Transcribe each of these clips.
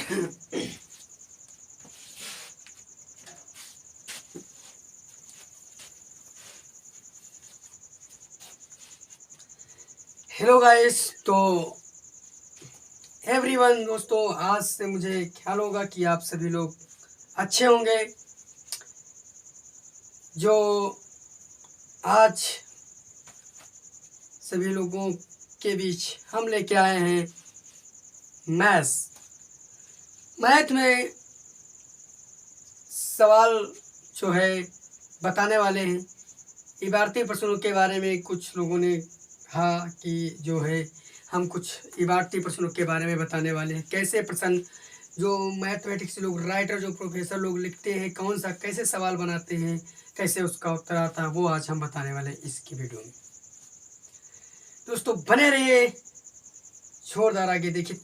Hello guys, तो everyone दोस्तों, आज से मुझे ख्याल होगा कि आप सभी लोग अच्छे होंगे। जो आज सभी लोगों के बीच हम लेके आए हैं मैथ में सवाल जो है बताने वाले हैं। इबारती प्रश्नों के बारे में कुछ लोगों ने कहा कि जो है हम कुछ इबारती प्रश्नों के बारे में बताने वाले हैं। कैसे प्रश्न जो मैथमेटिक्स लोग, राइटर जो प्रोफेसर लोग लिखते हैं, कौन सा कैसे सवाल बनाते हैं, कैसे उसका उत्तर आता है, वो आज हम बताने वाले हैं इसकी वीडियो में। दोस्तों बने रहिए, जोरदार आगे देखिए,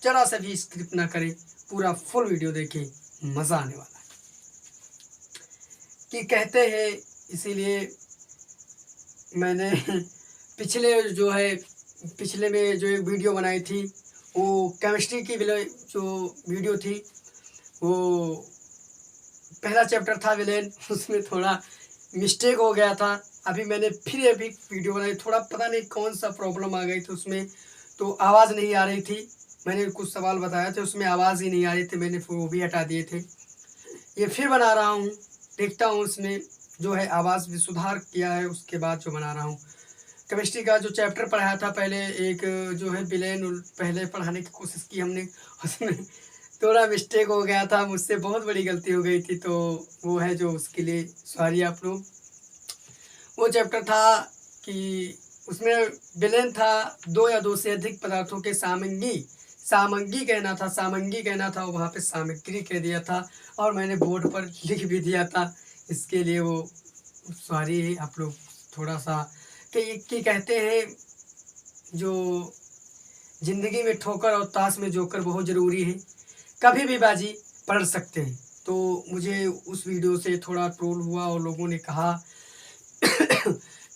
जरा सा भी स्क्रिप्ट ना करें, पूरा फुल वीडियो देखें, मज़ा आने वाला है। कि कहते हैं, इसीलिए मैंने पिछले में जो एक वीडियो बनाई थी, वो केमिस्ट्री की जो वीडियो थी, वो पहला चैप्टर था विलेन, उसमें थोड़ा मिस्टेक हो गया था। अभी मैंने फिर अभी वीडियो बनाई, थोड़ा पता नहीं कौन सा प्रॉब्लम आ गई थी उसमें, तो आवाज़ नहीं आ रही थी। मैंने कुछ सवाल बताया थे, उसमें आवाज़ ही नहीं आ रही थी, मैंने वो भी हटा दिए थे। ये फिर बना रहा हूँ, देखता हूँ उसमें जो है आवाज़ भी सुधार किया है, उसके बाद जो बना रहा हूँ। केमिस्ट्री का जो चैप्टर पढ़ाया था पहले, एक जो है विलेन पहले पढ़ाने की कोशिश की हमने, उसमें थोड़ा मिस्टेक हो गया था, मुझसे बहुत बड़ी गलती हो गई थी, तो वो है जो उसके लिए सॉरी आप लोग। वो चैप्टर था कि उसमें विलेन था 2 या 2 से अधिक पदार्थों के सामंगी कहना था, वहाँ पे सामग्री कह दिया था, और मैंने बोर्ड पर लिख भी दिया था। इसके लिए वो सॉरी आप लोग। थोड़ा सा कि कहते हैं जो ज़िंदगी में ठोकर और ताश में जोकर बहुत ज़रूरी है, कभी भी बाजी पलट सकते हैं। तो मुझे उस वीडियो से थोड़ा ट्रोल हुआ और लोगों ने कहा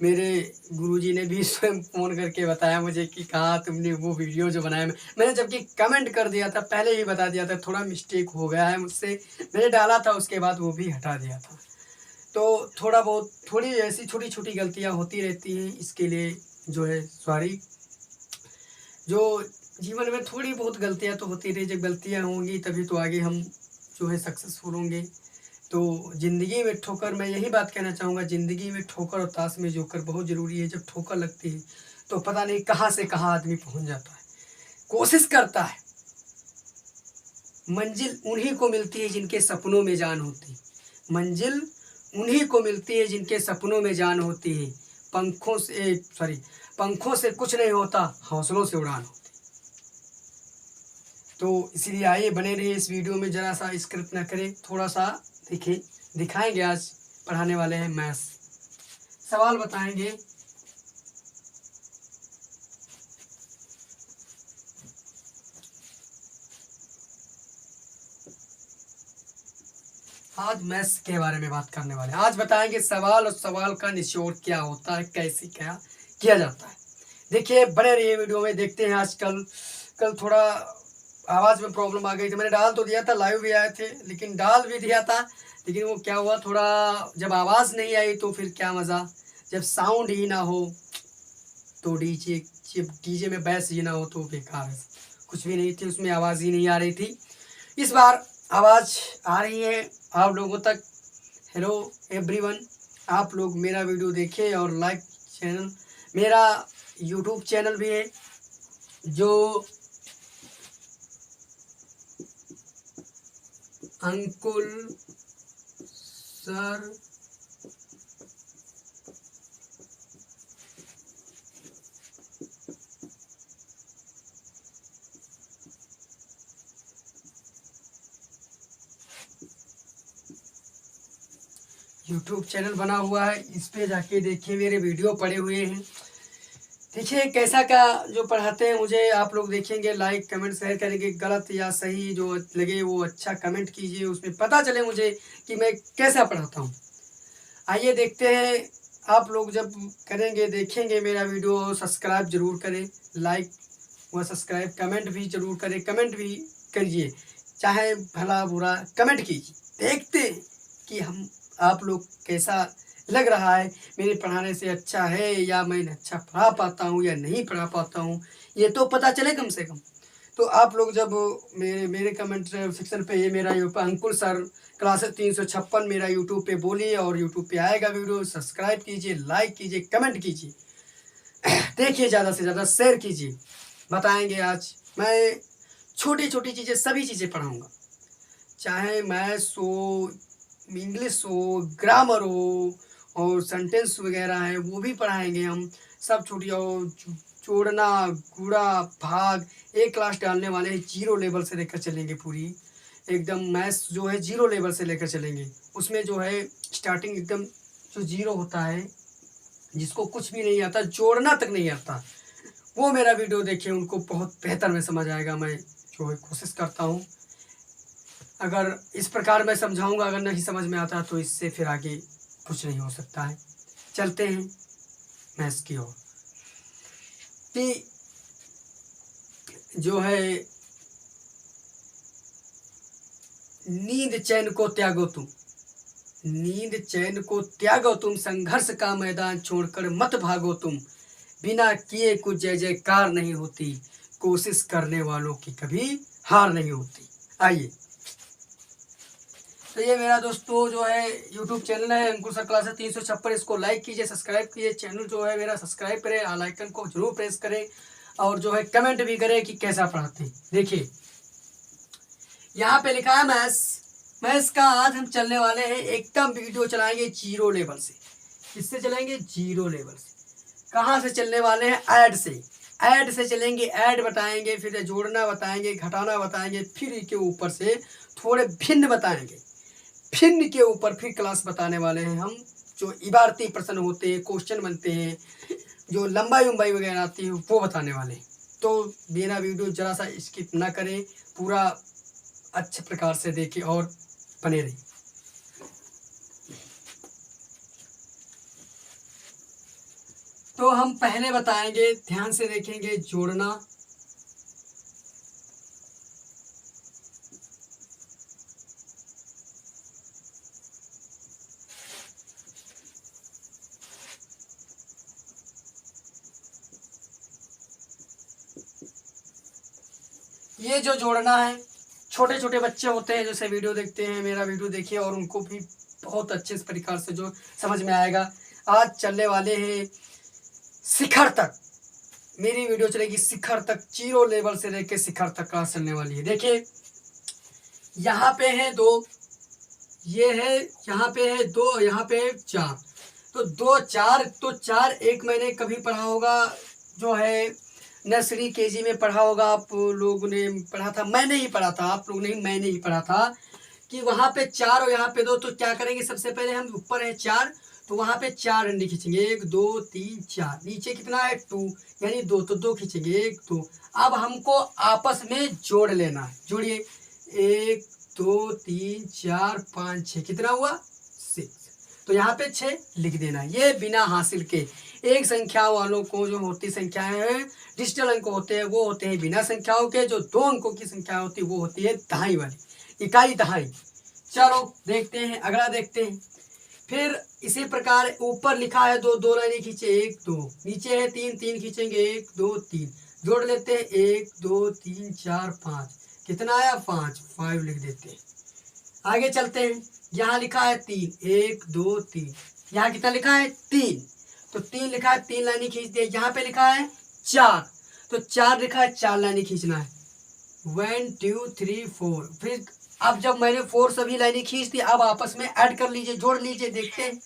मेरे गुरुजी ने भी स्वयं फ़ोन करके बताया मुझे कि कहा तुमने वो वीडियो जो बनाया। मैंने जबकि कमेंट कर दिया था, पहले ही बता दिया था थोड़ा मिस्टेक हो गया है मुझसे, मैंने डाला था, उसके बाद वो भी हटा दिया था। तो थोड़ी ऐसी छोटी छोटी गलतियाँ होती रहती हैं, इसके लिए जो है सॉरी। जो जीवन में थोड़ी बहुत गलतियाँ तो होती रही, जब गलतियाँ होंगी तभी तो आगे हम जो है सक्सेसफुल होंगे। तो ज़िंदगी में ठोकर, मैं यही बात कहना चाहूँगा, ज़िंदगी में ठोकर और ताश में जोकर बहुत ज़रूरी है। जब ठोकर लगती है तो पता नहीं कहाँ से कहाँ आदमी पहुँच जाता है। कोशिश करता है, मंजिल उन्हीं को मिलती है जिनके सपनों में जान होती है। मंजिल उन्हीं को मिलती है जिनके सपनों में जान होती है। पंखों से कुछ नहीं होता, हौसलों से उड़ान होती। तो इसीलिए आइए बने रहिए इस वीडियो में, ज़रा सा स्क्रिप्ट ना करें, थोड़ा सा देखिए। दिखाएंगे, आज पढ़ाने वाले हैं मैथ्स, सवाल बताएंगे। आज मैथ्स के बारे में बात करने वाले हैं। आज बताएंगे सवाल और सवाल का निचोड़ क्या होता है, कैसे क्या किया जाता है। देखिए बने रहिए वीडियो में, देखते हैं। आजकल कल थोड़ा आवाज़ में प्रॉब्लम आ गई थी, मैंने डाल तो दिया था, लाइव भी आए थे, लेकिन डाल भी दिया था, लेकिन वो क्या हुआ, थोड़ा जब आवाज़ नहीं आई तो फिर क्या मज़ा। जब साउंड ही ना हो तो डीजे में बैस ही ना हो तो बेकार है, कुछ भी नहीं थी उसमें, आवाज़ ही नहीं आ रही थी। इस बार आवाज़ आ रही है आप लोगों तक। हेलो एवरीवन, आप लोग मेरा वीडियो देखें और लाइक चैनल, मेरा यूट्यूब चैनल भी है जो अंकुल सर यूट्यूब चैनल बना हुआ है, इस पे जाके देखिए, मेरे वीडियो पड़े हुए हैं। देखिए कैसा क्या जो पढ़ाते हैं मुझे, आप लोग देखेंगे, लाइक कमेंट शेयर करेंगे, गलत या सही जो लगे वो अच्छा कमेंट कीजिए, उसमें पता चले मुझे कि मैं कैसा पढ़ाता हूँ। आइए देखते हैं। आप लोग जब करेंगे, देखेंगे मेरा वीडियो, सब्सक्राइब जरूर करें, लाइक व सब्सक्राइब, कमेंट भी जरूर करें, कमेंट भी करिए चाहे भला बुरा कमेंट कीजिए, देखते हैं कि हम आप लोग कैसा लग रहा है, मेरे पढ़ाने से अच्छा है या मैं अच्छा पढ़ा पाता हूँ या नहीं पढ़ा पाता हूँ, ये तो पता चले कम से कम। तो आप लोग जब मेरे कमेंट सेक्शन पे ये मेरा अंकुर सर क्लास 356 मेरा यूट्यूब पे बोलिए, और यूट्यूब पे आएगा वीडियो, सब्सक्राइब कीजिए, लाइक कीजिए, कमेंट कीजिए, देखिए, ज़्यादा से ज़्यादा शेयर कीजिए। बताएंगे आज मैं छोटी छोटी चीज़ें, सभी चीज़ें पढ़ाऊँगा, चाहे मैथ्स हो, इंग्लिश हो, ग्रामर हो, और सेंटेंस वगैरह है वो भी पढ़ाएंगे हम, सब छोटी। और जोड़ना, गुणा, भाग, एक क्लास डालने वाले हैं, जीरो लेवल से लेकर चलेंगे पूरी, एकदम मैथ्स जो है जीरो लेवल से लेकर चलेंगे। उसमें जो है स्टार्टिंग एकदम जो जीरो होता है, जिसको कुछ भी नहीं आता, जोड़ना तक नहीं आता, वो मेरा वीडियो देखिए, उनको बहुत बेहतर में समझ आएगा। मैं जो है कोशिश करता हूँ, अगर इस प्रकार मैं समझाऊंगा, अगर नहीं समझ में आता तो इससे फिर आगे कुछ नहीं हो सकता है। चलते हैं मैथ्स की ओर। कि जो है नींद चैन को त्यागो तुम, नींद चैन को त्यागो तुम, संघर्ष का मैदान छोड़कर मत भागो तुम, बिना किए कुछ जय जयकार नहीं होती, कोशिश करने वालों की कभी हार नहीं होती। आइए, तो ये मेरा दोस्तों जो है यूट्यूब चैनल है अंकुर सर क्लास 356, इसको लाइक कीजिए, सब्सक्राइब कीजिए, चैनल जो है मेरा सब्सक्राइब करें, ऑल आइकन को जरूर प्रेस करें, और जो है कमेंट भी करें कि कैसा पढ़ाते हैं। देखिए, यहाँ पे लिखा है मैथ्स, मैथ्स का आज हम चलने वाले हैं, एकदम वीडियो चलाएंगे जीरो लेवल से। किससे चलेंगे? जीरो लेवल से। कहाँ से चलने वाले हैं? ऐड से, ऐड से चलेंगे, ऐड बताएंगे, फिर जोड़ना बताएंगे, घटाना बताएंगे, फिर के ऊपर से थोड़े भिन्न बताएंगे, भिन्न के ऊपर फिर क्लास बताने वाले हैं हम, जो इबारती प्रश्न होते हैं, क्वेश्चन बनते हैं, जो लंबाई उम्बाई वगैरह आती है वो बताने वाले हैं। तो मेरा वीडियो जरा सा स्किप ना करें, पूरा अच्छे प्रकार से देखें और बने रहिए। तो हम पहले बताएंगे, ध्यान से देखेंगे, जोड़ना, ये जो जोड़ना है, छोटे छोटे बच्चे होते हैं जैसे वीडियो देखते हैं, मेरा वीडियो देखिए, और उनको भी बहुत अच्छे प्रकार से जो समझ में आएगा। आज चलने वाले हैं शिखर तक, मेरी वीडियो चलेगी शिखर तक, जीरो लेवल से लेकर शिखर तक क्लास चलने वाली है। देखिए, यहाँ पे है 2, ये है, यहाँ पे है 2, यहाँ पे है 4, तो 2 4, तो 4 एक मैंने कभी पढ़ा होगा, जो है नर्सरी केजी में पढ़ा होगा, आप लोगों ने पढ़ा था, मैंने ही पढ़ा था, आप लोग नहीं, मैंने ही पढ़ा था कि वहाँ पे 4 और यहाँ पे 2, तो क्या करेंगे, सबसे पहले हम ऊपर है 4, तो वहाँ पे 4 डंडी खींचेंगे, 1 2 3 4, नीचे कितना है 2, यानी 2, तो 2 खींचेंगे, 1 2। अब हमको आपस में जोड़ लेना है, जोड़िए, 1 2 3 4 5 6, कितना हुआ 6, तो यहाँ पे 6 लिख देना। ये बिना हासिल के, एक संख्या वालों को जो होती संख्याएं हैं, डिजिटल अंक होते हैं, वो होते हैं बिना संख्याओं के, जो 2 अंकों की संख्या होती है वो होती है दहाई वाली, इकाई दहाई। चलो देखते हैं, अगला देखते हैं। फिर इसी प्रकार ऊपर लिखा है 2, 2 लाइनें खींचे, 1 2, नीचे है 3, 3 खींचेंगे, 1 2 3, जोड़ लेते हैं, 1 2 3 4 5, कितना आया 5, 5 लिख देते हैं। आगे चलते हैं, यहाँ लिखा है 3, 1 2 3, यहाँ कितना लिखा है 3, तो 3 लिखा है, 3 लाइनें खींच दिए। यहाँ पे लिखा है 4, तो 4 लिखा है, 4 लाइनें खींचना है, 1 2 3 4। फिर अब जब मैंने 4 सभी लाइनें खींच दी, अब आपस में ऐड कर लीजिए, जोड़ लीजिए, देखते हैं,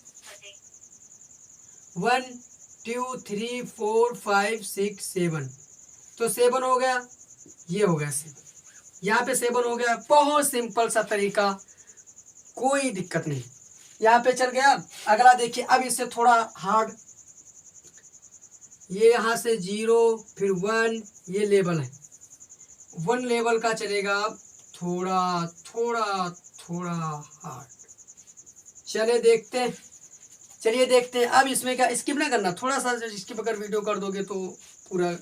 1 2 3 4 5 6 7, तो 7 हो गया, ये हो गया 7, यहाँ पे 7 हो गया। बहुत सिंपल सा तरीका, कोई दिक्कत नहीं, यहाँ पे चल गया। अगला देखिए, अब इससे थोड़ा हार्ड, ये यहाँ से 0 फिर 1, ये लेवल है, 1 लेवल का चलेगा, थोड़ा थोड़ा थोड़ा हार्ड। चले देखते हैं, चलिए देखते हैं। अब इसमें क्या, स्किप ना करना, थोड़ा सा स्किप अगर वीडियो कर दोगे तो पूरा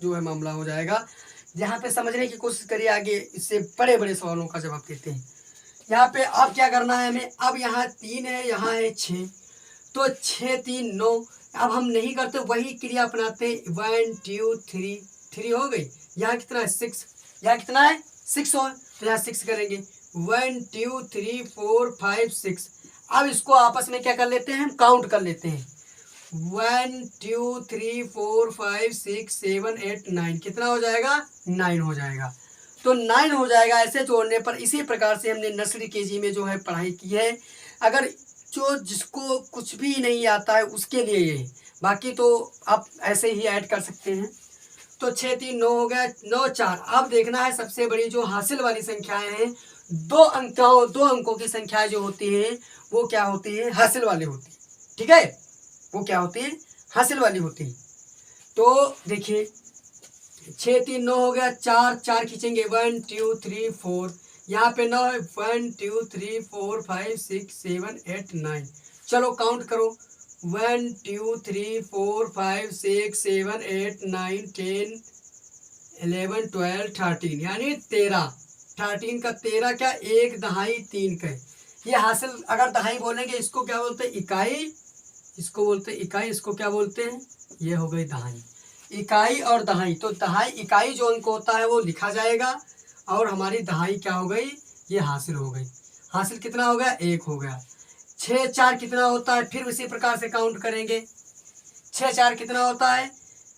जो है मामला हो जाएगा। यहाँ पे समझने की कोशिश करिए, आगे इससे बड़े बड़े सवालों का जवाब देते हैं। यहाँ पे अब क्या करना है हमें, अब यहाँ 3 है, यहाँ है 6, तो 6 3 9। अब हम नहीं करते, वही क्रिया अपनाते हैं, 1 2 3, 3 हो गई। यहाँ कितना है 6, यहाँ कितना है 6 हो, तो यहाँ 6 करेंगे, 1 2 3 4 5 6। अब इसको आपस में क्या कर लेते हैं, हम काउंट कर लेते हैं, 1 2 3 4 5 6 7 8 9, कितना हो जाएगा 9 हो जाएगा। तो 9 हो जाएगा ऐसे जोड़ने पर। इसी प्रकार से हमने नर्सरी केजी में जो है पढ़ाई की है। अगर जो जिसको कुछ भी नहीं आता है उसके लिए ये, बाकी तो आप ऐसे ही ऐड कर सकते हैं। तो 6 3 9 हो गया, 9 4। अब देखना है सबसे बड़ी जो हासिल वाली संख्याएं हैं, 2 अंकों की संख्याएं जो होती हैं वो क्या होती है, हासिल वाली होती है। ठीक है, वो क्या होती है, हासिल वाली होती है। तो देखिए 6 3 9 हो गया, 4 4 खींचेंगे, 1 2 3 4, यहाँ पे 9 है, 1 2 3 4 5 6 7 8 9। चलो काउंट करो, 1 2 3 4 5 6 7 8 9 10 11 12 13, यानी 13। 13 का 13 क्या, 1 दहाई 3 का। ये हासिल अगर दहाई बोलेंगे इसको क्या बोलते हैं, इकाई, इसको बोलते हैं इकाई, इसको क्या बोलते हैं, ये हो गई दहाई। इकाई और दहाई, तो दहाई इकाई जो अंक होता है वो लिखा जाएगा, और हमारी दहाई क्या हो गई, ये हासिल हो गई। हासिल कितना हो गया, 1 हो गया। 6 4 कितना होता है, फिर उसी प्रकार से काउंट करेंगे, 6 4 कितना होता है,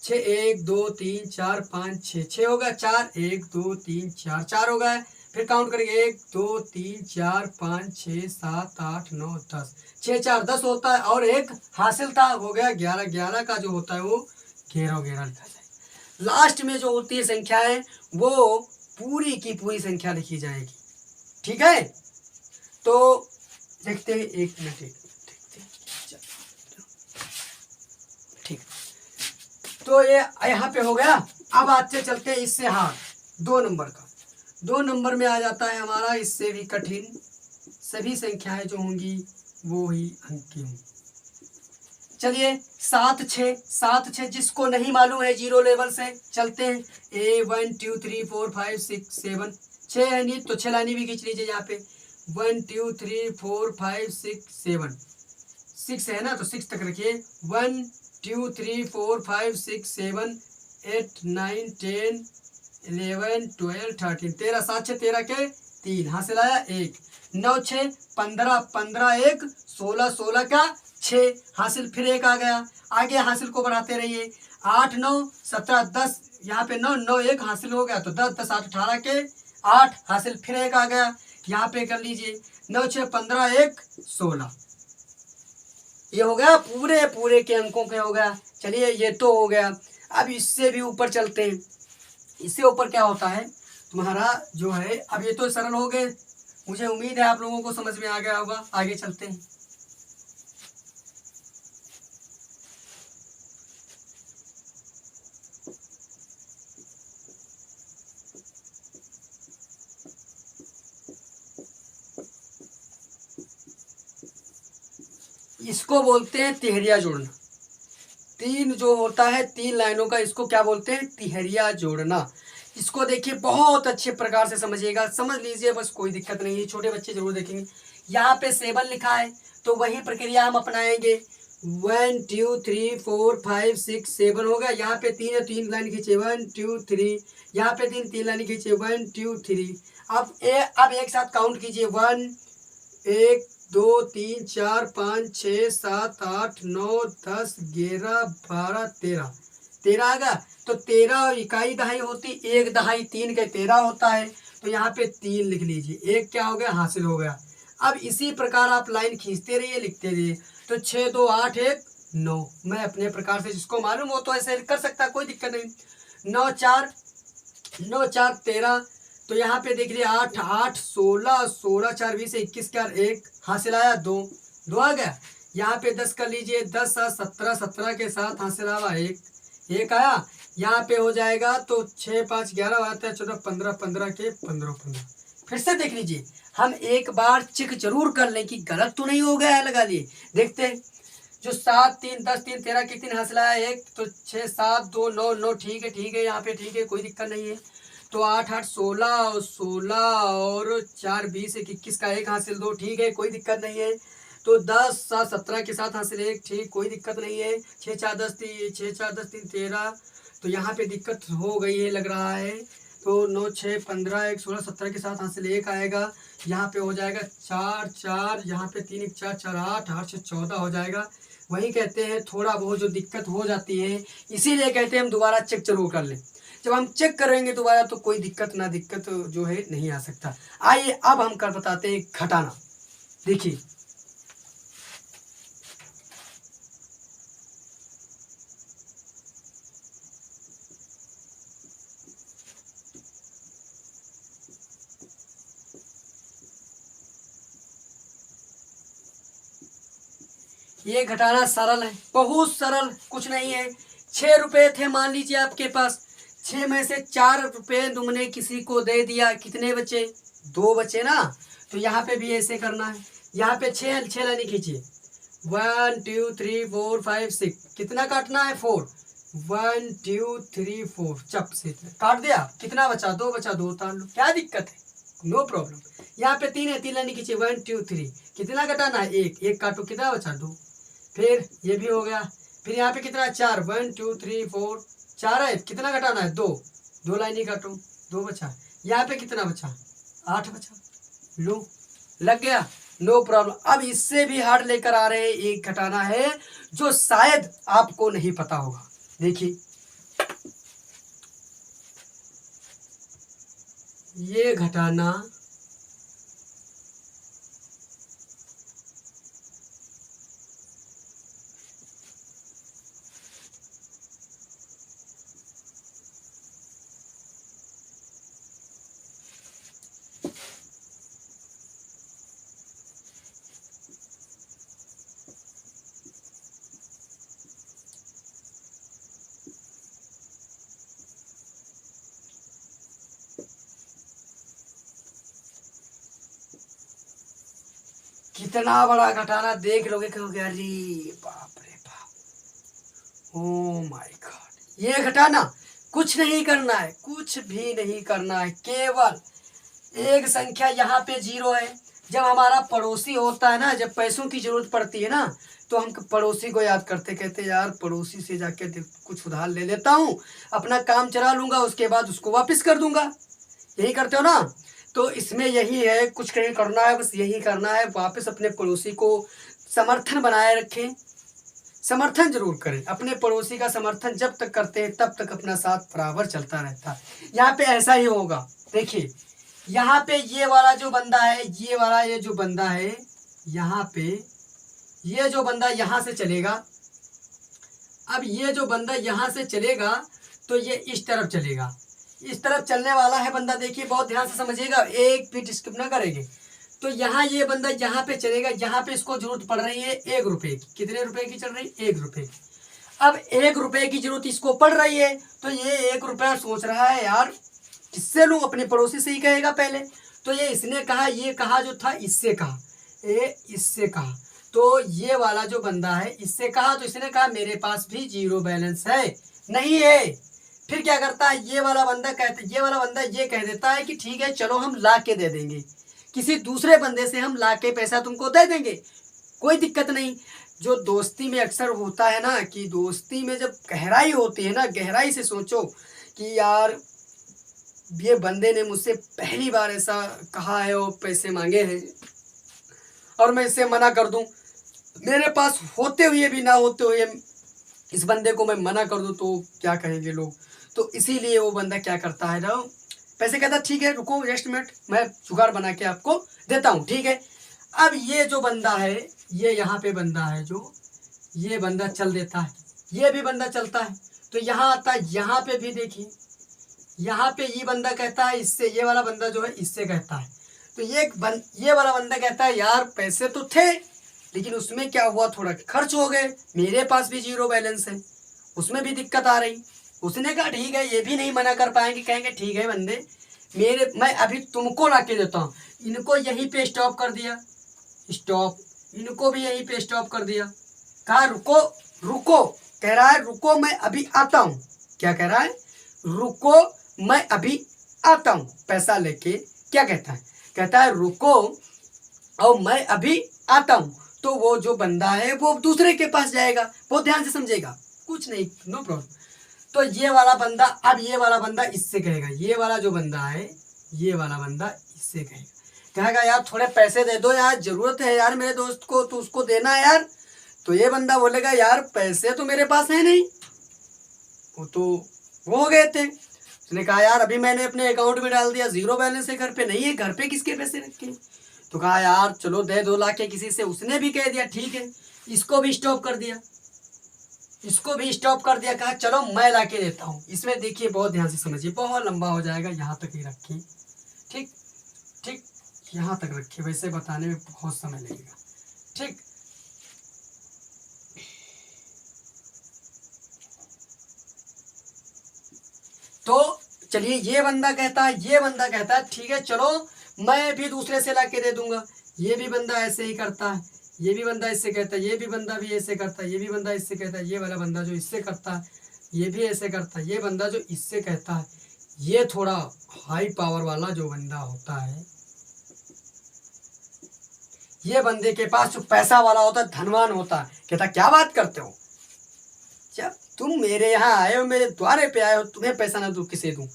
6 1 2 3 4 5 6, 6 हो गया, 4 1 2 3 4, 4 हो गया। फिर काउंट करेंगे, 1 2 3 4 5 6 7 8 9 10, 6 4 10 होता है, और एक हासिल था हो गया 11। 11 का जो होता है वो 11 11 लिखा जाए। लास्ट में जो होती है संख्या है वो पूरी की पूरी संख्या लिखी जाएगी। ठीक है, तो देखते हैं, 1 मिनट देखते हैं, ठीक। तो ये यहाँ पे हो गया। अब आज चलते हैं इससे हार 2 नंबर का। 2 नंबर में आ जाता है हमारा इससे भी कठिन, सभी संख्याएं जो होंगी वो ही अंक की होंगी। चलिए 7 6, 7 6 जिसको नहीं मालूम है जीरो लेवल से चलते हैं, ए 1 2 3 4 5 6 7, 6 है नहीं तो 6 लाइनें भी खींच लीजिए यहाँ पे, 1 2 3 4 5 6 7, 6 है ना तो 6 तक रखिए, 1 2 3 4 5 6 7 8 9 10 11 12 13, 13 7 6 13 के 3, हासिल आया 1, 9 6 15, 15 1 16, 16 का 6, हासिल फिर 1 आ गया। आगे हासिल को बढ़ाते रहिए, 8 9 17 10, यहाँ पे 9 9 1 हासिल हो गया तो 10 10 8 18 के 8, हासिल फिर 1 आ गया। यहाँ पे कर लीजिए 9 6 15 1 16, ये हो गया पूरे पूरे के अंकों के हो गया। चलिए ये तो हो गया। अब इससे भी ऊपर चलते हैं। इससे ऊपर क्या होता है तुम्हारा जो है, अब ये तो सरल हो गए, मुझे उम्मीद है आप लोगों को समझ में आ गया होगा। आगे चलते हैं। इसको बोलते हैं तिहरिया जोड़ना। 3 जो होता है 3 लाइनों का, इसको क्या बोलते हैं, तिहरिया जोड़ना। इसको देखिए बहुत अच्छे प्रकार से समझिएगा, समझ लीजिए बस, कोई दिक्कत नहीं है, छोटे बच्चे जरूर देखेंगे। यहाँ पे 7 लिखा है तो वही प्रक्रिया हम अपनाएंगे, 1 2 3 4 5 6 7 हो गया। यहाँ पे 3 है, 3 लाइन खींचे, 1 2 3, यहाँ पे 3 लाइन खींचे, 1 2 3। अब एक साथ काउंट कीजिए, 1 1 2 3 4 5 6 7 8 9 10 11 12 13, 13 आ गया। तो 13 इकाई दहाई होती, 1 दहाई 3 का 13 होता है, तो यहाँ पे 3 लिख लीजिए, 1 क्या हो गया, हासिल हो गया। अब इसी प्रकार आप लाइन खींचते रहिए, लिखते रहिए। तो 6 2 8 1 9, मैं अपने प्रकार से जिसको मालूम हो तो ऐसे कर सकता है, कोई दिक्कत नहीं। 9 4 13, तो यहाँ पे देख लीजिए 8 8 16 16 4 20 21 4 1, हासिल आया 2 2 आ गया। यहाँ पे 10 कर लीजिए, 10 7 17 17 के साथ हासिल आवा 1 1 आया। यहाँ पे हो जाएगा तो 6 5 11 आता है 14 15 15 के 15 15। फिर से देख लीजिए, हम एक बार चेक जरूर कर लें कि गलत तो नहीं हो गया है, लगा लिए देखते हैं। जो 7 3 10 3 13 के 3 हासिल आया 1, तो 6 7 2 9 9, ठीक है यहाँ पे ठीक है, कोई दिक्कत नहीं है। तो 8 8 16 और 16 और 4 20 एक 21 का एक हासिल 2, ठीक है, कोई दिक्कत नहीं है। तो 10 7 17 के साथ हासिल 1, ठीक, कोई दिक्कत नहीं है। 6 4 10 3 6 4 10 3 13, तो यहाँ पे दिक्कत हो गई है लग रहा है। तो 9 6 15 1 16 17 के साथ हासिल 1 आएगा। यहाँ पे हो जाएगा 4 4, यहाँ पे 3 1 4 4 8 8 से 14 हो जाएगा। वही कहते हैं थोड़ा बहुत जो दिक्कत हो जाती है, इसीलिए कहते हैं हम दोबारा चेक जरूर कर लें। जब हम चेक करेंगे दोबारा तो कोई दिक्कत ना दिक्कत जो है नहीं आ सकता। आइए अब हम कर बताते हैं घटाना। देखिए ये घटाना सरल है, बहुत सरल, कुछ नहीं है। 6 रुपये थे मान लीजिए आपके पास, 6 में से 4 रुपये तुमने किसी को दे दिया, कितने बचे? 2 बचे ना। तो यहाँ पे भी ऐसे करना है। यहाँ पे 6 लाइन खींचिए, 1 2 3 4 5 6, कितना काटना है? 4, 1 2 3 4, चप से काट दिया। कितना बचा? 2 बचा, 2 उतार लो, क्या दिक्कत है, नो प्रॉब्लम। यहाँ पे 3 है, 3 लाइन खींचिए, 1 2 3, कितना घटाना है? 1, 1 काटो, कितना बचा? 2। फिर ये भी हो गया। फिर यहाँ पे कितना? 4, 1 2 3 4, 4 है, कितना घटाना है? 2, 2 लाइन ही काटो, 2 बचा। यहाँ पे कितना बचा? 8 बचा। लो, लग गया, नो प्रॉब्लम। अब इससे भी हार्ड लेकर आ रहे हैं, एक घटाना है जो शायद आपको नहीं पता होगा। देखिए ये घटाना कितना बड़ा घटाना देख लोगे, कहोगे अरे बाप रे बाप, ओ माय गॉड। ये घटाना कुछ नहीं करना है, कुछ भी नहीं करना है, केवल एक संख्या यहाँ पे 0 है। जब हमारा पड़ोसी होता है ना, जब पैसों की जरूरत पड़ती है ना, तो हम पड़ोसी को याद करते, कहते यार पड़ोसी से जाके कुछ उधार ले लेता हूँ, अपना काम चला लूंगा, उसके बाद उसको वापस कर दूंगा। यही करते हो ना। तो इसमें यही है, कुछ नहीं करना है, बस यही करना है, वापस अपने पड़ोसी को समर्थन बनाए रखें, समर्थन जरूर करें। अपने पड़ोसी का समर्थन जब तक करते हैं तब तक अपना साथ बराबर चलता रहता है। यहाँ पे ऐसा ही होगा। देखिए यहाँ पे ये वाला जो बंदा है, ये वाला ये जो बंदा है, यहाँ पे ये जो बंदा यहाँ से चलेगा, अब ये जो बंदा यहाँ से चलेगा तो ये इस तरफ चलेगा, इस तरफ चलने वाला है बंदा। देखिए बहुत ध्यान से समझिएगा, एक भी स्किप ना करेंगे। तो यहाँ ये बंदा यहाँ पे चलेगा, यहाँ पे इसको जरूरत पड़ रही है 1 रुपए की। कितने रुपए की चल रही? 1 रुपए की। अब 1 रुपए की जरूरत इसको पड़ रही है, तो ये 1 रुपया सोच रहा है यार किससे लूँ, अपने पड़ोसी से ही कहेगा पहले। तो ये इसने कहा, ये कहा जो था इससे कहा, ये इससे कहा, तो ये वाला जो बंदा है इससे कहा, तो इसने कहा मेरे पास भी 0 बैलेंस है, नहीं है। फिर क्या करता है ये वाला बंदा, ये वाला बंदा ये कह देता है कि ठीक है चलो हम ला के दे देंगे, किसी दूसरे बंदे से हम ला के पैसा तुमको दे देंगे, कोई दिक्कत नहीं। जो दोस्ती में अक्सर होता है ना, कि दोस्ती में जब गहराई होती है ना, गहराई से सोचो कि यार ये बंदे ने मुझसे पहली बार ऐसा कहा है और पैसे मांगे हैं और मैं इससे मना कर दूं, मेरे पास होते हुए भी ना होते हुए इस बंदे को मैं मना कर दूं तो क्या कहेंगे लोग। तो इसीलिए वो बंदा क्या करता है ना, पैसे कहता ठीक है रुको जस्ट मिनट, मैं जुगाड़ बना के आपको देता हूँ, ठीक है। अब ये जो बंदा है, ये यहाँ पे बंदा है जो, ये बंदा चल देता है, ये भी बंदा चलता है, तो यहाँ आता है, यहाँ पे भी देखिए, यहाँ पे ये बंदा कहता है इससे, ये वाला बंदा जो है इससे कहता है, तो ये वाला बंदा कहता है यार पैसे तो थे लेकिन उसमें क्या हुआ, थोड़ा खर्च हो गए, मेरे पास भी 0 बैलेंस है, उसमें भी दिक्कत आ रही। उसने कहा ठीक है, ये भी नहीं मना कर पाएंगे, कहेंगे ठीक है बंदे मैं अभी तुमको ला के देता हूँ। इनको यहीं पे स्टॉप कर दिया, स्टॉप, इनको भी यहीं पे स्टॉप कर दिया, कहा रुको रुको, कह रहा है रुको मैं अभी आता हूँ, क्या कह रहा है, रुको मैं अभी आता हूँ पैसा लेके। क्या कहता है, कहता है रुको और मैं अभी आता हूँ। तो वो जो बंदा है वो दूसरे के पास जाएगा, बहुत ध्यान से समझेगा, कुछ नहीं, नो प्रॉब्लम। तो ये वाला बंदा, अब ये वाला बंदा इससे कहेगा, ये वाला जो बंदा है ये वाला बंदा इससे कहेगा यार थोड़े पैसे दे दो यार, जरूरत है यार मेरे दोस्त को, तो उसको देना है यार। तो ये बंदा बोलेगा यार पैसे तो मेरे पास है नहीं, वो तो वो हो गए थे। उसने कहा यार अभी मैंने अपने अकाउंट में डाल दिया, जीरो बैलेंस है, घर पे नहीं है, घर पे किसके पैसे रखे। तो कहा यार चलो दे दो ला के किसी से, उसने भी कह दिया ठीक है, इसको भी स्टॉप कर दिया, इसको भी स्टॉप कर दिया, कहा चलो मैं ला के देता हूँ। इसमें देखिए बहुत ध्यान से समझिए, बहुत लंबा हो जाएगा, यहाँ तक ही रखिए, ठीक ठीक, यहाँ तक रखिए, वैसे बताने में बहुत समय लगेगा, ठीक। तो चलिए ये बंदा कहता है, ये बंदा कहता है ठीक है चलो मैं भी दूसरे से ला के दे दूंगा। ये भी बंदा ऐसे ही करता है, ये भी बंदा इससे कहता है, ये भी बंदा भी ऐसे करता है, ये भी बंदा इससे कहता है, ये वाला बंदा जो इससे करता है ये भी ऐसे करता है, ये बंदा जो इससे कहता है, ये थोड़ा हाई पावर वाला जो बंदा होता है, ये बंदे के पास जो पैसा वाला होता है, धनवान होता है, कहता क्या बात करते हो, जब तुम मेरे यहाँ आए हो, मेरे द्वारे पे आए हो, तुम्हें पैसा ना दूं किसे दूं।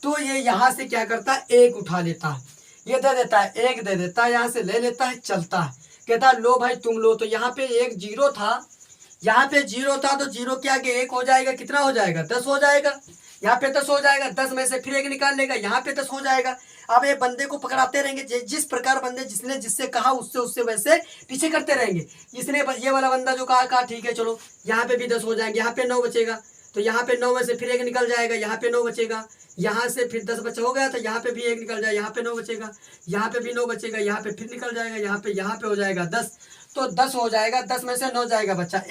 तो ये यहाँ से क्या करता है, एक उठा लेता है, ये दे देता है, एक दे देता है, यहाँ से ले लेता है, चलता है, कहता है लो भाई तुम लो। तो यहाँ पे एक जीरो था, यहाँ पे जीरो था, तो जीरो के आगे एक हो जाएगा, कितना हो जाएगा, 10 हो जाएगा, यहाँ पे 10 हो जाएगा, 10 में से फिर एक निकाल लेगा, यहाँ पे 10 हो जाएगा। अब ये बंदे को पकड़ाते रहेंगे, जिस प्रकार बंदे जिसने जिससे कहा उससे उससे वैसे पीछे करते रहेंगे। इसने ये वाला बंदा जो कहा ठीक है चलो यहाँ पे भी 10 हो जाएंगे, यहाँ पे 9 बचेगा, तो यहाँ पे 9 में से फिर एक निकल जाएगा, यहाँ पे 9 बचेगा, यहाँ से फिर 10 बचा हो गया, तो यहाँ पे भी एक निकल जाएगा, यहाँ पे 9 बचेगा, यहाँ पे भी 9 बचेगा, यहाँ पे फिर निकल जाएगा, यहाँ पे हो जाएगा 10, तो 10 हो जाएगा, 10 में से 9 जाएगा, बच्चा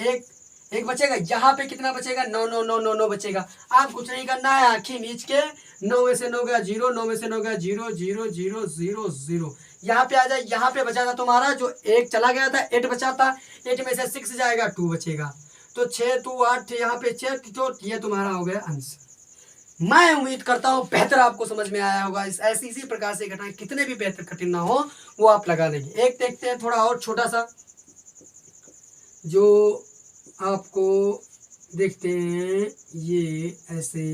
एक बचेगा, यहाँ पे कितना बचेगा, 9 9 9 9 9 बचेगा। आप कुछ नहीं करना है, आंखें मीच के 9 में से 9 गया 0, 9 में से 9 गया 0 0 0 0 0, यहाँ पे आ जाए, यहाँ पे बचा था तुम्हारा जो एक चला गया था, 8 बचा था, 8 में से 6 जाएगा, 2 बचेगा, तो 6 2 8, यहाँ पे 6, तो ये तुम्हारा हो गया आंसर। मैं उम्मीद करता हूँ बेहतर आपको समझ में आया होगा। इसी प्रकार से घटनाएं कितने भी बेहतर कठिन ना हो वो आप लगा लेंगे। एक देखते हैं थोड़ा और छोटा सा, जो आपको देखते हैं, ये ऐसे,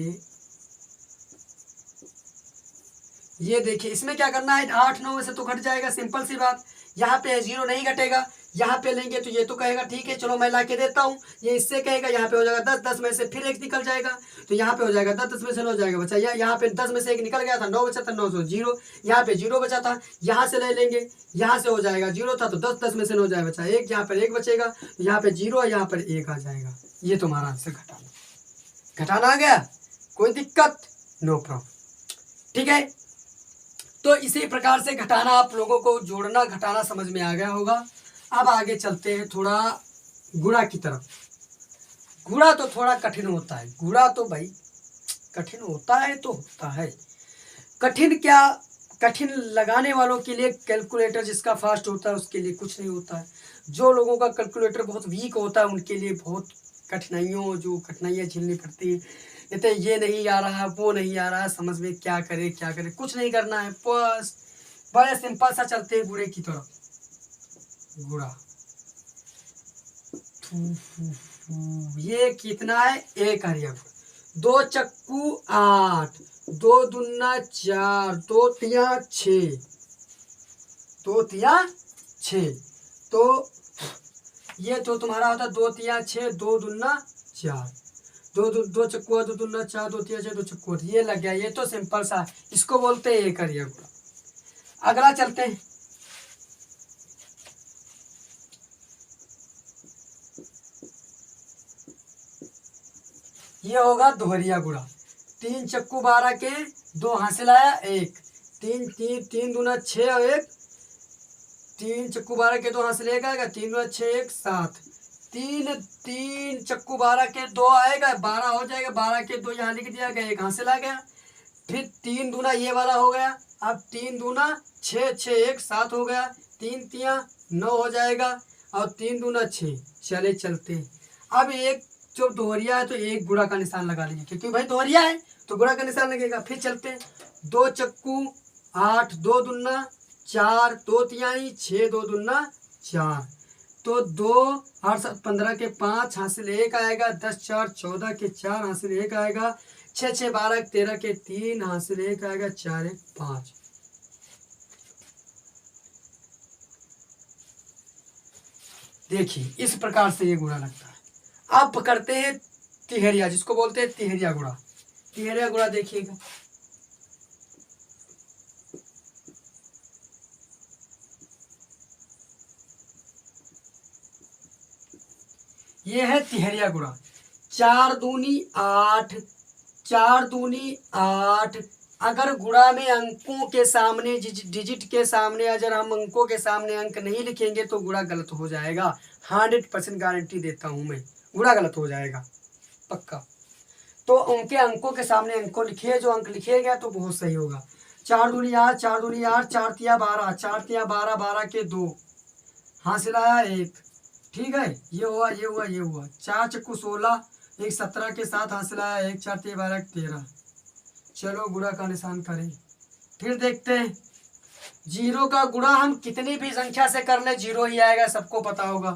ये देखिए इसमें क्या करना है, 8 9 में से तो घट जाएगा, सिंपल सी बात, यहाँ पे 0 नहीं घटेगा, यहाँ पे लेंगे तो ये तो कहेगा ठीक है चलो मैं ला के देता हूँ, ये इससे कहेगा, यहाँ पे हो जाएगा 10, 10 में से फिर एक निकल जाएगा, तो यहाँ पे हो जाएगा 10, 10 में से 9 जाएगा, बचा यहाँ पे 10 में से एक निकल गया था, 9 बचा था, 9 से 0, यहाँ पे 0 बचा था, यहाँ से ले लेंगे, यहाँ से हो जाएगा 0 था तो 10, 10 में से 9 जाएगा, बचा एक, यहाँ पर एक बचेगा, यहाँ पे 0 है, यहाँ पर 1 आ जाएगा। ये तुम्हारा आंसर घटाना आ गया, कोई दिक्कत, नो प्रॉब्लम, ठीक है। तो इसी प्रकार से घटाना, आप लोगों को जोड़ना घटाना समझ में आ गया होगा। अब आगे चलते हैं थोड़ा गुणा की तरफ। गुणा तो थोड़ा कठिन होता है, गुणा तो भाई कठिन होता है तो होता है। कठिन क्या, कठिन लगाने वालों के लिए कैलकुलेटर जिसका फास्ट होता है उसके लिए कुछ नहीं होता है, जो लोगों का कैलकुलेटर बहुत वीक होता है उनके लिए बहुत कठिनाइयाँ झेलनी पड़ती है। कहते ये नहीं आ रहा, वो नहीं आ रहा, समझ में क्या करे, कुछ नहीं करना है, बस बड़े सिंपल सा चलते हैं गुणे की तरफ। गुणा, ये कितना है, 1 आ रहा, 2 चक्कू 8, 2 दूना 4, 2 तिया 6, 2 तिया 6, तो ये तो तुम्हारा होता 2 तिया 6, 2 दूना 4, 2 चक्कू 2 दूना 4, 2 तिया 6, 2 चक्कू, ये लग गया। ये तो सिंपल सा, इसको बोलते हैं एक करिया गुणा। अगला चलते हैं, ये होगा दोहरिया गुणा। 3 चक्कू 12 के 2 हासिल आया 1, 3 दूना 6 और 1, 3 चक्कू 12 के 2 हासिल 1 आएगा, 3 दूना 6 1 7, 3 चक्कू 12 के 2 आएगा, 12 हो जाएगा, 12 के 2 यहाँ लिख दिया गया, 1 हासिल आ गया, फिर 3 दूना ये वाला हो गया, अब 3 दूना 6 6 1 7 हो गया, 3 तिया 9 हो जाएगा, और 3 दूना 6, चले चलते हैं। अब एक जो दोहरिया है तो एक गुणा का निशान लगा लीजिए, क्योंकि भाई दोहरिया है तो गुणा का निशान लगेगा। फिर चलते हैं 2 चक्कू 8, 2 दूना 4, 2 तिहाई 6, 2 दूना 4, तो 2 8 7 15 के 5 हासिल 1 आएगा, 10 4 14 के 4 हासिल 1 आएगा, 6 6 12 13 के 3 हासिल 1 आएगा, 4 1 5। देखिए इस प्रकार से ये गुणा लगता है। अब करते हैं तिहरिया, जिसको बोलते हैं तिहरिया गुणा। तिहरिया गुणा देखिएगा, ये है तिहरिया गुणा। 4 दूनी 8, 4 दूनी 8। अगर गुणा में अंकों के सामने डिजिट के सामने अगर हम अंकों के सामने अंक नहीं लिखेंगे तो गुणा गलत हो जाएगा। 100% गारंटी देता हूं मैं, गुणा गलत हो जाएगा पक्का। तो उनके अंकों के सामने अंकों लिखिए, जो अंक लिखिएगा तो बहुत सही होगा। 4 दूनी 8, 4 दूनी 8, 4 तिया 12, 4 तिया 12, 12 के 2 हासिल आया 1। ठीक है, ये हुआ ये हुआ ये हुआ। 4 चक्कू 16, 1 17 के 7 हासिल आया 1, 4 तिया 12 13। चलो गुणा का निशान करें, फिर देखते हैं। जीरो का गुणा हम कितनी भी संख्या से कर ले जीरो ही आएगा, सबको पता होगा।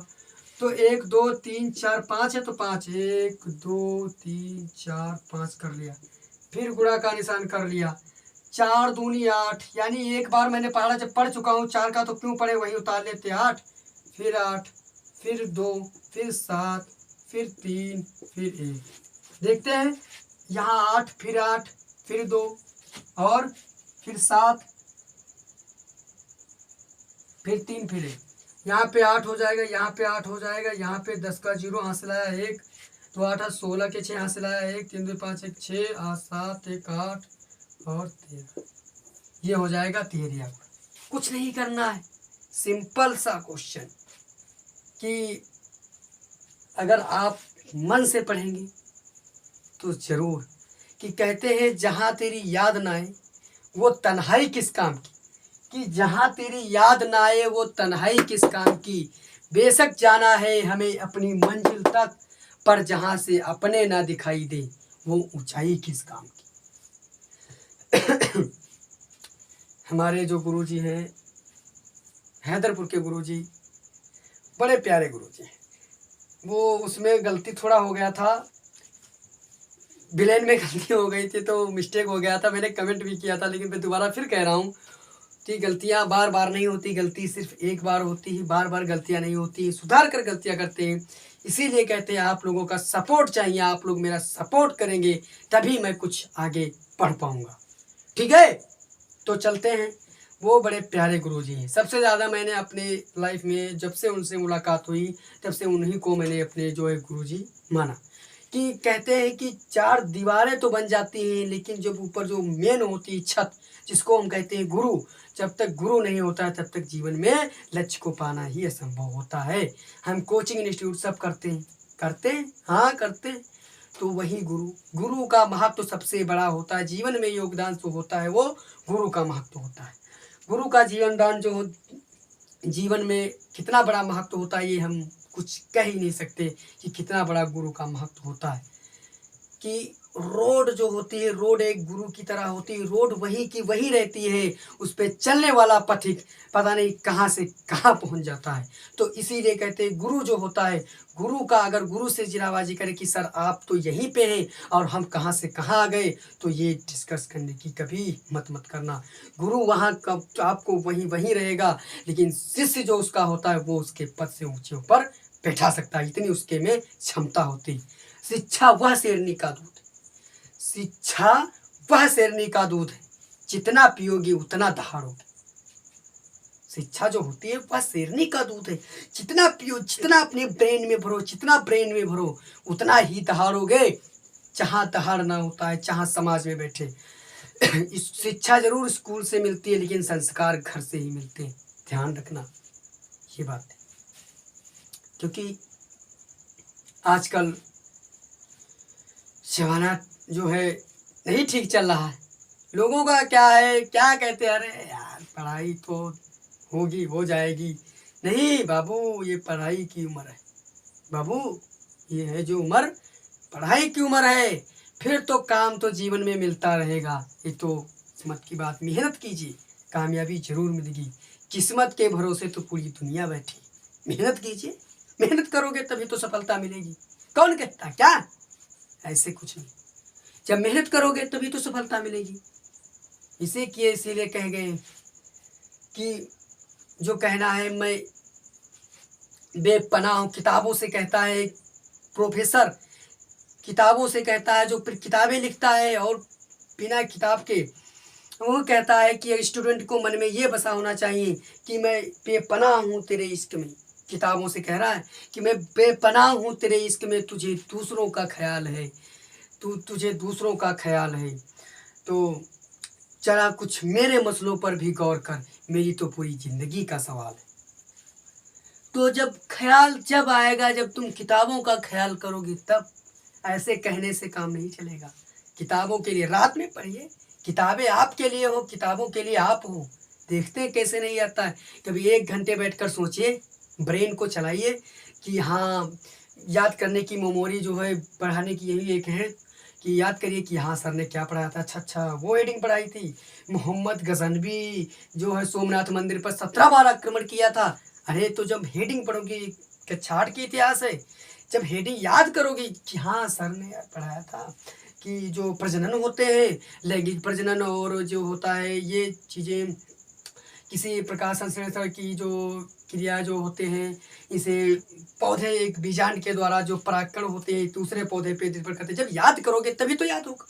तो 1 2 3 4 5 है तो 5, 1 2 3 4 5 कर लिया, फिर गुणा का निशान कर लिया। 4 दूनी 8, यानी एक बार मैंने पढ़ा जब पढ़ चुका हूँ 4 का तो क्यों पढ़े, वहीं उतार लेते। 8 फिर 2 फिर 7 फिर 3 फिर 1। देखते हैं, यहाँ 8 फिर 2 और फिर 7 फिर 3 फिर 1। यहाँ पे 8 हो जाएगा, यहाँ पे 8 हो जाएगा, यहाँ पे 10 का 0 हासिल आया 1, तो 8 16 के 6 हासिल आया 1, 3 2 5 1 6, 8 7 1 8 और 13। ये हो जाएगा तिहरिया गुणा। कुछ नहीं करना है, सिंपल सा क्वेश्चन कि अगर आप मन से पढ़ेंगे तो जरूर, कि कहते हैं जहाँ तेरी याद ना आए वो तन्हाई किस काम की, कि जहाँ तेरी याद ना आए वो तन्हाई किस काम की। बेशक जाना है हमें अपनी मंजिल तक, पर जहाँ से अपने ना दिखाई दे वो ऊंचाई किस काम की। हमारे जो गुरुजी हैं, हैदरपुर के गुरुजी, बड़े प्यारे गुरुजी हैं। वो उसमें गलती थोड़ा हो गया था, विलेन में गलती हो गई थी तो मिस्टेक हो गया था। मैंने कमेंट भी किया था, लेकिन मैं दोबारा फिर कह रहा हूँ कि गलतियाँ बार बार नहीं होती, गलती सिर्फ एक बार होती है, बार बार गलतियाँ नहीं होती, सुधार कर गलतियाँ करते हैं। इसीलिए कहते हैं आप लोगों का सपोर्ट चाहिए, आप लोग मेरा सपोर्ट करेंगे तभी मैं कुछ आगे पढ़ पाऊँगा। ठीक है, तो चलते हैं। वो बड़े प्यारे गुरुजी हैं। सबसे ज़्यादा मैंने अपने लाइफ में जब से उनसे मुलाकात हुई तब से उन्हीं को मैंने अपने जो है गुरुजी माना। कि कहते हैं कि 4 दीवारें तो बन जाती हैं, लेकिन जब ऊपर जो मेन होती है छत, जिसको हम कहते हैं गुरु, जब तक गुरु नहीं होता है तब तक जीवन में लक्ष्य को पाना ही असंभव होता है। हम कोचिंग इंस्टीट्यूट सब करते हैं हाँ करते हैं, तो वही गुरु का महत्व तो सबसे बड़ा होता है। जीवन में योगदान जो होता है वो गुरु का महत्व होता है। गुरु का जीवन दान जो जीवन में कितना बड़ा महत्व होता है, ये हम कुछ कह ही नहीं सकते कि कितना बड़ा गुरु का महत्व होता है। कि रोड जो होती है, रोड एक गुरु की तरह होती है। रोड वही की वही रहती है, उस पर चलने वाला पथिक पता नहीं कहाँ से कहाँ पहुँच जाता है। तो इसीलिए कहते हैं गुरु जो होता है, गुरु का अगर गुरु से जिराबाजी करे कि सर आप तो यहीं पे हैं और हम कहाँ से कहाँ आ गए, तो ये डिस्कस करने की कभी मत करना। गुरु वहाँ कब आपको वहीं रहेगा, लेकिन शिष्य जो उसका होता है वो उसके पद से ऊँचे ऊपर बैठा सकता है, इतनी उसके में क्षमता होती। शिक्षा वह शेरनी का दूध है, शिक्षा वह शेरनी का दूध है, जितना पियोगे उतना दहाड़ोगे। शिक्षा जो होती है वह शेरनी का दूध है, जितना पियो, जितना अपने ब्रेन में भरो, जितना ब्रेन में भरो उतना ही दहाड़ोगे। जहाँ दहाड़ ना होता है, जहाँ समाज में बैठे। इस शिक्षा जरूर स्कूल से मिलती है, लेकिन संस्कार घर से ही मिलते हैं, ध्यान रखना ये बात है। क्योंकि आजकल जमाना जो है नहीं ठीक चल रहा है। लोगों का क्या है, क्या कहते हैं, अरे यार पढ़ाई तो होगी, हो जाएगी। नहीं बाबू, ये पढ़ाई की उम्र है बाबू, ये है जो उम्र पढ़ाई की उम्र है। फिर तो काम तो जीवन में मिलता रहेगा, ये तो किस्मत की बात, मेहनत कीजिए कामयाबी जरूर मिलेगी। किस्मत के भरोसे तो पूरी दुनिया बैठी, मेहनत कीजिए, मेहनत करोगे तभी तो सफलता मिलेगी। कौन कहता क्या? ऐसे कुछ नहीं, जब मेहनत करोगे तभी तो सफलता मिलेगी। इसीलिए कह गए कि जो कहना है मैं बेपनाह हूँ। किताबों से कहता है एक प्रोफेसर, किताबों से कहता है, जो किताबें लिखता है और बिना किताब के, वो कहता है कि स्टूडेंट को मन में ये बसा होना चाहिए कि मैं बेपनाह हूँ तेरे इश्क में। किताबों से कह रहा है कि मैं बेपनाह हूँ तेरे इश्क में, तुझे दूसरों का ख्याल है, तुझे दूसरों का ख्याल है। तो जरा कुछ मेरे मसलों पर भी गौर कर, मेरी तो पूरी ज़िंदगी का सवाल है। तो जब आएगा, जब तुम किताबों का ख्याल करोगी, तब ऐसे कहने से काम नहीं चलेगा। किताबों के लिए रात में पढ़िए, किताबें आपके लिए हो, किताबों के लिए आप हो। देखते हैं कैसे नहीं आता है। कभी 1 घंटे बैठकर सोचिए, ब्रेन को चलाइए कि हाँ, याद करने की मेमोरी जो है बढ़ाने की यही एक है कि याद करिए कि हाँ सर ने क्या पढ़ाया था। अच्छा वो हेडिंग पढ़ाई थी, मोहम्मद गजनवी जो है सोमनाथ मंदिर पर 17 बार आक्रमण किया था। अरे तो जब हेडिंग पढ़ोगी, कछाड़ की इतिहास है, जब हेडिंग याद करोगी कि हाँ सर ने पढ़ाया था कि जो प्रजनन होते हैं, लैंगिक प्रजनन और जो होता है ये चीज़ें, किसी प्रकाश संश्लेषण की जो क्रिया जो होते हैं, इसे पौधे एक बीजांड के द्वारा जो परागकण होते हैं दूसरे पौधे पे निर्भर करते हैं। जब याद करोगे तभी तो याद होगा।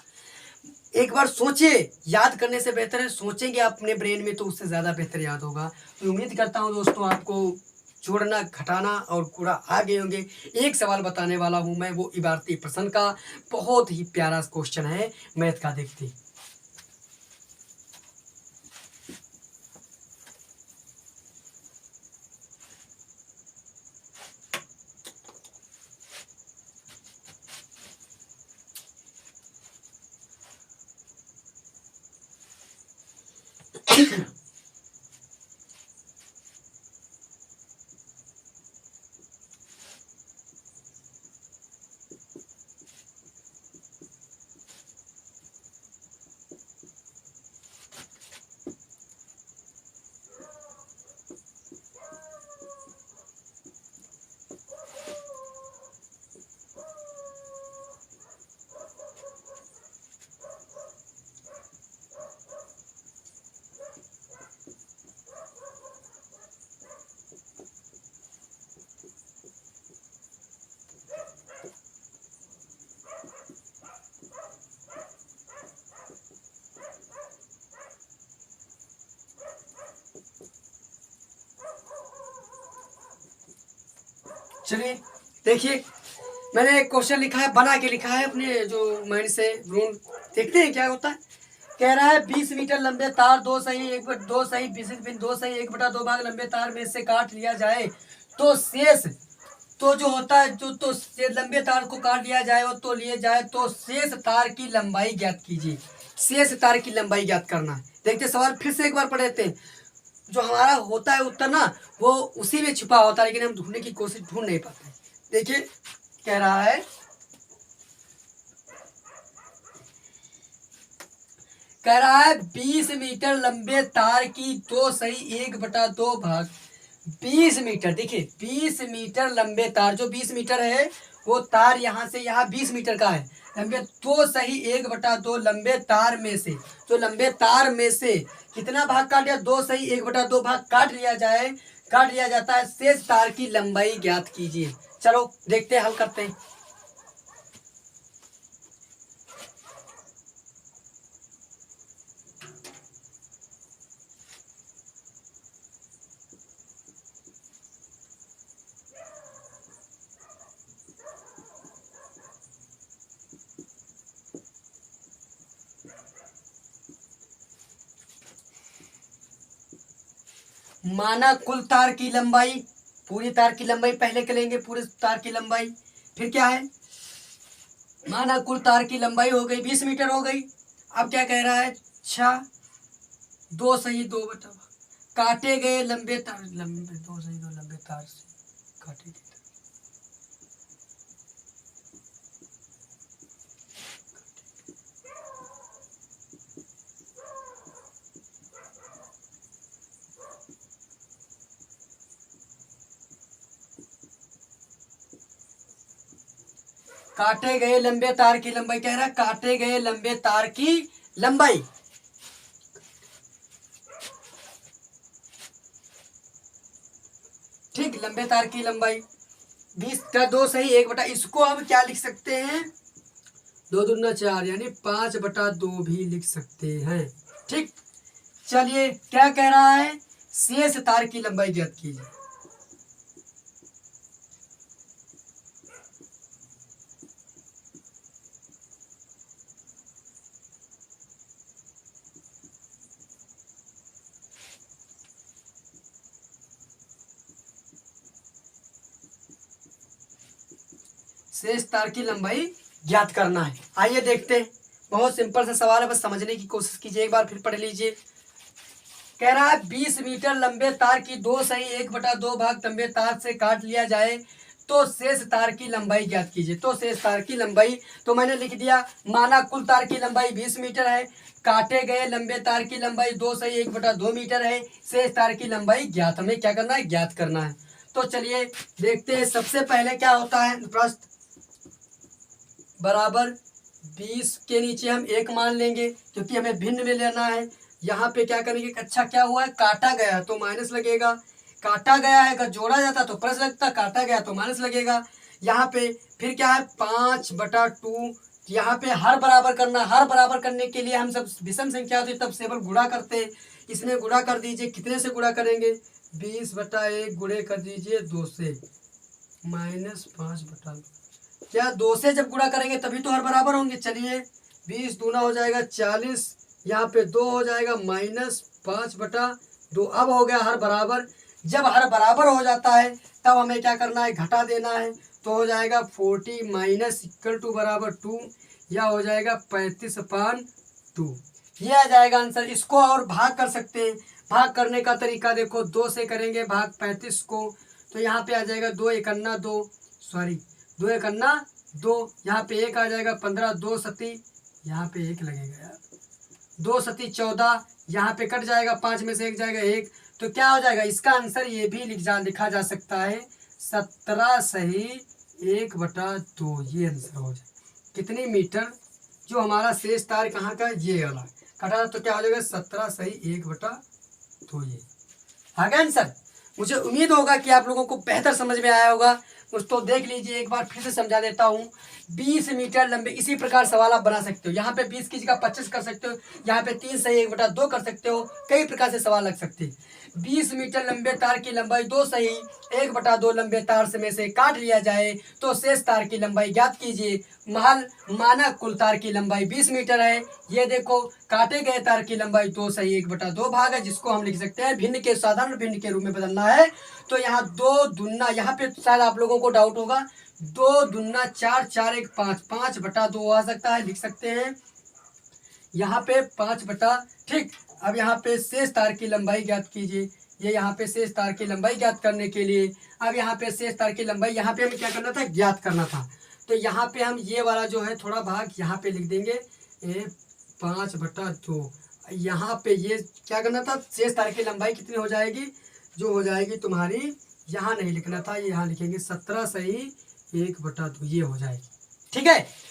एक बार सोचिए, याद करने से बेहतर है सोचेंगे अपने ब्रेन में तो उससे ज़्यादा बेहतर याद होगा। तो उम्मीद करता हूँ दोस्तों आपको जोड़ना घटाना और कूड़ा आ गए होंगे। एक सवाल बताने वाला हूँ मैं, वो इबारती प्रश्न का, बहुत ही प्यारा क्वेश्चन है मैथ का। देखते हैं। चलिए देखिए, मैंने एक क्वेश्चन लिखा है, बना के लिखा है अपने जो माइंड से ढूंढ, देखते हैं क्या होता है। कह रहा है 20 मीटर लंबे तार दो सही 1/2 भाग लंबे तार में से काट लिया जाए तो शेष, तो जो होता है जो तो लंबे तार को काट लिया जाए और तो लिए जाए तो शेष तार की लंबाई ज्ञात कीजिए। शेष तार की लंबाई ज्ञात करना है। देखते सवाल फिर से एक बार पढ़ लेते हैं। जो हमारा होता है उत्तर ना, वो उसी में छुपा होता है, लेकिन हम ढूंढने की कोशिश ढूंढ नहीं पाते। देखिए कह रहा है, कह रहा है 20 मीटर लंबे तार की 2 सही 1/2 भाग। 20 मीटर, देखिए 20 मीटर लंबे तार, जो 20 मीटर है वो तार यहाँ से यहाँ 20 मीटर का है लंबे, 2 सही 1/2 लंबे तार में से, जो लंबे तार में से कितना भाग काट लिया, 2 सही 1/2 भाग काट लिया जाए, काट लिया जाता है। शेष तार की लंबाई ज्ञात कीजिए। चलो देखते हैं, हल करते हैं। माना कुल तार की लंबाई, पूरी तार की लंबाई पहले के लेंगे, पूरे तार की लंबाई, फिर क्या है, माना कुल तार की लंबाई हो गई 20 मीटर हो गई। अब क्या कह रहा है, 6 2 सही 2 बटा, काटे गए लंबे तार, लंबे 2 सही 2 लंबे तार से काटे गए, काटे गए लंबे तार की लंबाई, कह रहा है काटे गए लंबे तार की लंबाई। ठीक, लंबे तार की लंबाई 20 का 2 सही 1/, इसको हम क्या लिख सकते हैं, 2 दूना 4 यानी 5/2 भी लिख सकते हैं। ठीक, चलिए क्या कह रहा है, शेष तार की लंबाई ज्ञात कीजिए। शेष तार की लंबाई ज्ञात करना है। आइए देखते हैं, बहुत सिंपल सा सवाल है, बस समझने की कोशिश कीजिए, एक बार फिर पढ़ लीजिए। कह रहा है 20 मीटर लंबे तार की 2 सही 1/2 भाग लंबे तार से काट लिया जाए तो शेष तार की लंबाई ज्ञात कीजिए। तो शेष तार की लंबाई तो मैंने लिख दिया, माना कुल तार की लंबाई 20 मीटर है, काटे गए लंबे तार की लंबाई 2 सही 1/2 मीटर है, शेष तार की लंबाई ज्ञात, हमें क्या करना है, ज्ञात करना है। तो चलिए देखते हैं, सबसे पहले क्या होता है, प्रश्न बराबर 20 के नीचे हम 1 मान लेंगे क्योंकि हमें भिन्न में लेना है। यहाँ पे क्या करेंगे, अच्छा क्या हुआ है, काटा गया है तो माइनस लगेगा, काटा गया है, अगर जोड़ा जाता तो प्लस लगता, काटा गया तो माइनस लगेगा। यहाँ पे फिर क्या है 5/2, यहाँ पे हर बराबर करना, हर बराबर करने के लिए हम सब विषम संख्या होती तब सेवल गुणा करते हैं, इसमें गुणा कर दीजिए, कितने से गुणा करेंगे, 20/1 गुणे कर दीजिए 2 से, -5/2, क्या 2 से जब गुणा करेंगे तभी तो हर बराबर होंगे। चलिए 20 दूना हो जाएगा 40, यहाँ पे 2 हो जाएगा -5/2, अब हो गया हर बराबर। जब हर बराबर हो जाता है तब हमें क्या करना है, घटा देना है, तो हो जाएगा 40 माइनस इक्वल टू बराबर 2, या हो जाएगा 35/2, ये आ जाएगा आंसर। इसको और भाग कर सकते हैं, भाग करने का तरीका देखो, 2 से करेंगे भाग 35 को, तो यहाँ पे आ जाएगा 2 एकन्ना 2, सॉरी 2 एकन्ना 2, यहाँ पे 1 आ जाएगा 15, 2 सती, यहाँ पे 1 लगेगा यार, 2 सती 14, यहाँ पे कट जाएगा, 5 में से 1 जाएगा 1, तो क्या हो जाएगा, इसका आंसर ये भी लिखा जा सकता है 17 सही 1/2, ये आंसर हो जाएगा। कितनी मीटर, जो हमारा शेष तार कहाँ का, ये वाला कटा, तो क्या हो जाएगा 17 सही 1/2, ये आ गया आंसर। मुझे उम्मीद होगा कि आप लोगों को बेहतर समझ में आया होगा। तो देख लीजिए, एक बार फिर से समझा देता हूँ। 20 मीटर लंबे, इसी प्रकार सवाल आप बना सकते हो, यहाँ पे 20 की जगह 25 कर सकते हो, यहाँ पे 3 सही 1/2 कर सकते हो, कई प्रकार से सवाल लग सकते हैं। 20 मीटर लंबे तार की लंबाई 2 सही 1/2 लंबे तार में से काट लिया जाए तो शेष तार की लंबाई ज्ञात कीजिए। माना कुल तार की लंबाई 20 मीटर है, ये देखो काटे गए तार की लंबाई 2 सही 1/2 भाग है, जिसको हम लिख सकते हैं भिन्न के साधारण भिन्न के रूप में बदलना है। तो यहाँ 2 दूना, यहाँ पे शायद आप लोगों को डाउट होगा, 2 दूना 4, 4 1 5, 5/2 आ सकता है, लिख सकते हैं यहाँ पे 5 ठीक। अब यहाँ पे शेष तार की लंबाई ज्ञात कीजिए, ये यहाँ पे शेष तार की लंबाई ज्ञात करने के लिए, अब यहाँ पे शेष तार की लंबाई, यहाँ पे हमें क्या करना था, ज्ञात करना था, तो यहाँ पे हम ये वाला जो है थोड़ा भाग यहाँ पे लिख देंगे 5/2, यहाँ पे ये क्या करना था, शेष तार की लंबाई कितनी हो जाएगी, जो हो जाएगी तुम्हारी, यहाँ नहीं लिखना था, यहाँ लिखेंगे 17 सही 1/2, ये हो जाएगी। ठीक है,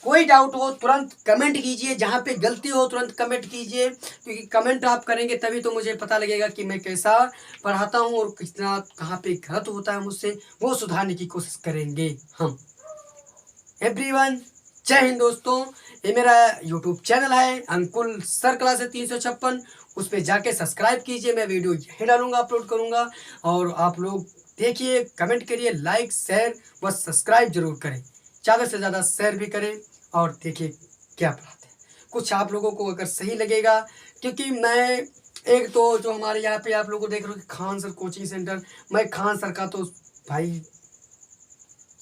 कोई डाउट हो तुरंत कमेंट कीजिए, जहाँ पे गलती हो तुरंत कमेंट कीजिए, क्योंकि कमेंट आप करेंगे तभी तो मुझे पता लगेगा कि मैं कैसा पढ़ाता हूँ और कितना कहाँ पे गलत होता है मुझसे, वो सुधारने की कोशिश करेंगे हम। एवरीवन, जय हिंद दोस्तों। ये मेरा यूट्यूब चैनल है अंकुल सर क्लास 356, उस पर जाके सब्सक्राइब कीजिए, मैं वीडियो यहीं डालूंगा, अपलोड करूंगा, और आप लोग देखिए, कमेंट करिए, लाइक शेयर व सब्सक्राइब जरूर करें, ज़्यादा से ज़्यादा शेयर भी करें, और देखिए क्या पढ़ाते हैं, कुछ आप लोगों को अगर सही लगेगा, क्योंकि मैं एक तो जो हमारे यहाँ पे आप लोगों को देख रहे हो खान सर कोचिंग सेंटर, मैं खान सर का तो भाई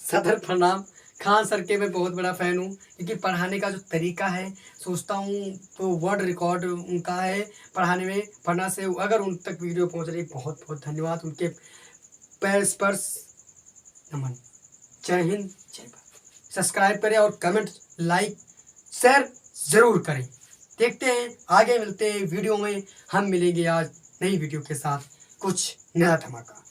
सदर प्रणाम, खान सर के मैं बहुत बड़ा फ़ैन हूँ, क्योंकि पढ़ाने का जो तरीका है, सोचता हूँ तो वर्ड रिकॉर्ड उनका है पढ़ाने में, पढ़ना से अगर उन तक वीडियो पहुँच रही, बहुत बहुत धन्यवाद, उनके पैर स्पर्श नमन। जय हिंद, जय भारत। सब्सक्राइब करें और कमेंट लाइक शेयर ज़रूर करें। देखते हैं, आगे मिलते हैं वीडियो में, हम मिलेंगे आज नई वीडियो के साथ, कुछ नया धमाका।